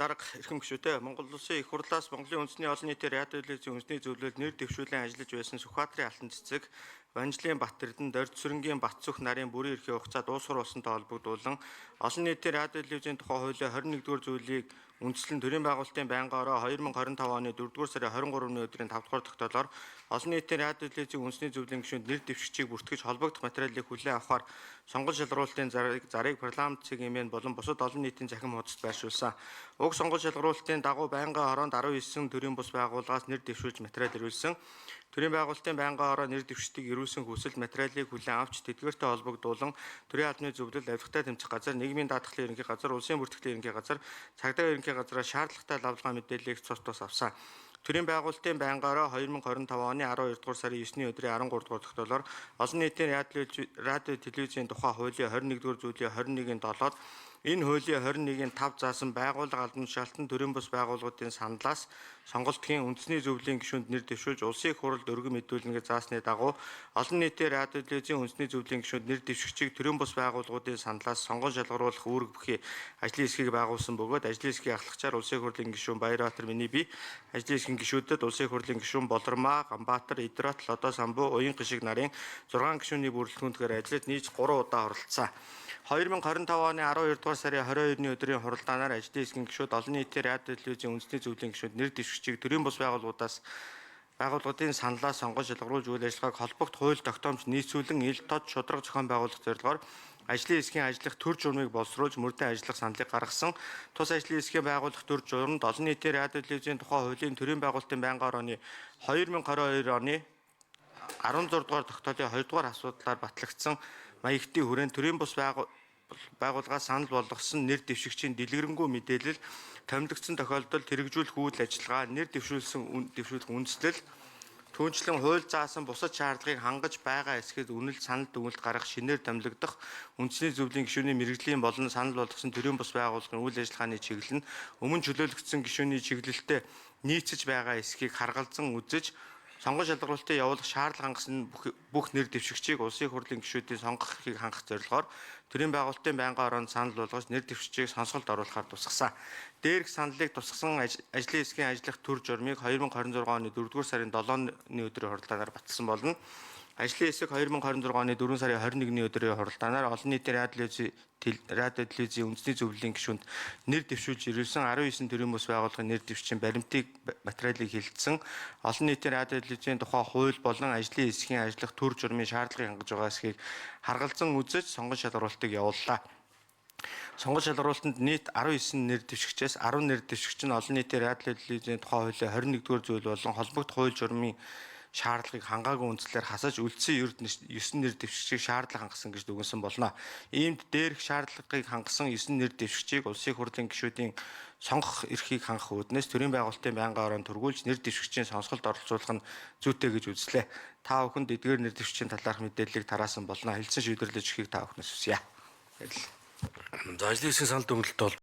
Дарга эрхэм гишүүтэй Монгол Улсын их хурлаас Монголын үндэсний олон нийтийн радио телевизийн үндэсний зөвлөлд нэр дэвшүүлэн ажиллаж байсан Сүхбаатарын алтан цэцэг, Ванжлын Баттэрдэн, Доржсүрэнгийн Батцүх нарын бүрийн эрхийн хугацаанд уус хур болсонтой холбогдуулан олон нийтийн радио телевизийн тухай хуулийн 21-р зүйлийг үндэслэн төрийн байгуулалтын байнгын ороо 2025 оны 4-р сарын 23-ны өдрийн 5-р тогтоолоор олон нийтийн радио телевизийн үндэсний зөвлөлийн гишүүнд нэр дэвшигчийг бүртгэж холбогдох материалыг хүлээн авахар сонгол шалгаруулалтын зарыг парламент цэгийн эмээн болон бусад олон нийтийн захим хуудасд байршуулсан. Уг сонгол шалгаруулалтын дагуу байнгын ороонд 19 төрийн бус байгууллагаас нэр дэвшүүлж материал ирүүлсэн. Төрийн байгуулалтын байнгын ороо нэр дэвшигчдийг ирүүлсэн хүсэл материалыг хүлээн авч тэдгээртэй холбогдуулан төрийн албаны зөвлөлд авилгатай тэмцэх газар, нийгмийн даатгалын ерөнхий газар, улсын бүртгэлийн ерөнхий газар, цагдаа ерөнхий газараа шаардлагатай лавлгаа мэдээллийг цус тус авсан. Төрийн байгуулалтын байнгын ороо 2025 оны 12-р сарын 9-ний өдрийн 13-р тогтоолоор олон нийтийн радио телевизийн тухай хуулийн 21-р зүйлийн 21-ийн 7-д энэ хуулийн 21-ийн 5 заасан байгууллага албан тушаалтан төрийн бус байгууллагуудын саналаас сонголтын үндэсний зөвлөлийн гишүүнд нэр дэвшүүлж улсын их хурлд өргөн мэдүүлнэ гэж заасны дагуу олон нийтийн радио телевизийн үндэсний зөвлөлийн гишүүнд нэр дэвшигчийг төрийн бус байгууллагуудын саналаас сонгон шалгаруулах үүрэг бүхий ажлын хэсгийг байгуулсан бөгөөд ажлын хэсгийн ахлагчаар улсын их хурлын гишүүн Баярбаатар миний бие, ажлын хэсгийн гишүүдэд улсын их хурлын гишүүн Болормаа, Ганбаатар, Идрат, Лодо самбуу, Уян гишиг нарын 6 гишүүний бүрэлдэхүүнээр ажиллаж нийт 3 удаа оролцсон. 2025 оны 12-р сарын 22-ны өдрийн хуралдаанаар ажлын хэсгийн гишүүд олон нийтийн радио телевизийн үндэсний зөвлөлийн гишүүд нэр дэвшигчийг төрийн бус байгууллагуудын саналаас сонгон шалгаруулж үйл ажиллагааг холбогд хууль тогтоомж нийцүүлэн ил тод шударга зохион байгуулах зорилгоор ажлын хэсгийн ажиллах төр журмыг боловсруулж мөрдөн ажиллах саналыг гаргасан. Тус ажлын хэсгийн байгуулах төр журмд олон нийтийн радио телевизийн тухай хуулийн төрийн байгуулалтын байнгын орооны 2022 оны 16 дугаар тогтоолын 2 дугаар асуудлаар батлагдсан маягтын хүрээнд төрийн бус байгууллагаас санал болгосон нэр дэвшигчийн дэлгэрэнгүй мэдээлэл томилогдсон тохиолдолд хэрэгжүүлэх үйл ажиллагаа нэр дэвшүүлэх үндэслэл түүнчлэн хууль заасан бусад шаардлагыг хангаж байгаа эсэхэд үнэлж санал дүгнэлт гаргах шинээр томилогдох үндэсний зөвлөлийн гишүүний мэргэжлийн болон санал болгосон төрийн бус байгууллагын үйл ажиллагааны чиглэл нь өмнө чөлөөлөгдсөн гишүүний чиглэлтэй нийцэж байгаа эсхийг харгалзан үзэж сонгон шалгаруулалтыг явуулах шаардлага хангасан бүх нэр дэвшигчийг улсын их хурлын гишүүдийн сонгох эрхийг хангах зорилгоор төрийн байгуулалтын байнгын ороонд санал болгож нэр дэвшигчийг сонсголт оруулахаар тусгасан. Дээрх саналыг тусгасан ажлын хэсгийн ажиллах төр журмыг 2026 оны 4-р сарын 7-ны өдрийн хуралдаанаар батлсан болно. Ажлын хэсэг 2026 оны 4 сарын 21-ний өдрийн хуралдаанаар олон нийтийн радио телевизийн үндэсний зөвлөлийн гишүүнд нэр дэвшүүлж ирүүлсэн 19 төрийн бус байгууллагын нэр дэвшигчийн баримтыг материалыг хилцсэн олон нийтийн радио телевизийн тухай хууль болон ажлын хэсгийн ажиллах төр журмын шаардлагыг хангаж байгаа эсхийг харгалзан үзэж сонгон шалгаруулалтыг явууллаа. Сонгон шалгаруулалтанд нийт 19 нэр дэвшигчээс 10 нэр дэвшигч нь олон нийтийн радио телевизийн тухай хуулийн 21-р зүйл болон холбогдох хууль журмын шаардлагыг хангаагүй үндслээр хасаж үлдсэн ерд 9 нэр дэвшигчийг шаардлага хангасан гэж дүгнсэн болно. Иймд дээрх шаардлагыг хангасан 9 нэр дэвшигчийг улсын хурлын гишүүдийн сонгох эрхийг хангах үүднээс төрийн байгуулалтын байнгын ороонд түргүүлж нэр дэвшигчийн сонсголт оролцуулах нь зүйтэй гэж үзлээ. Та бүхэнд эдгээр нэр дэвшигчийн талаарх мэдээллийг тараасан болно. Хэлсэн шийдвэрлэж өгөхийг та бүхнээс хүсье. За ажлын хэсгийн санал дүгнэлттэй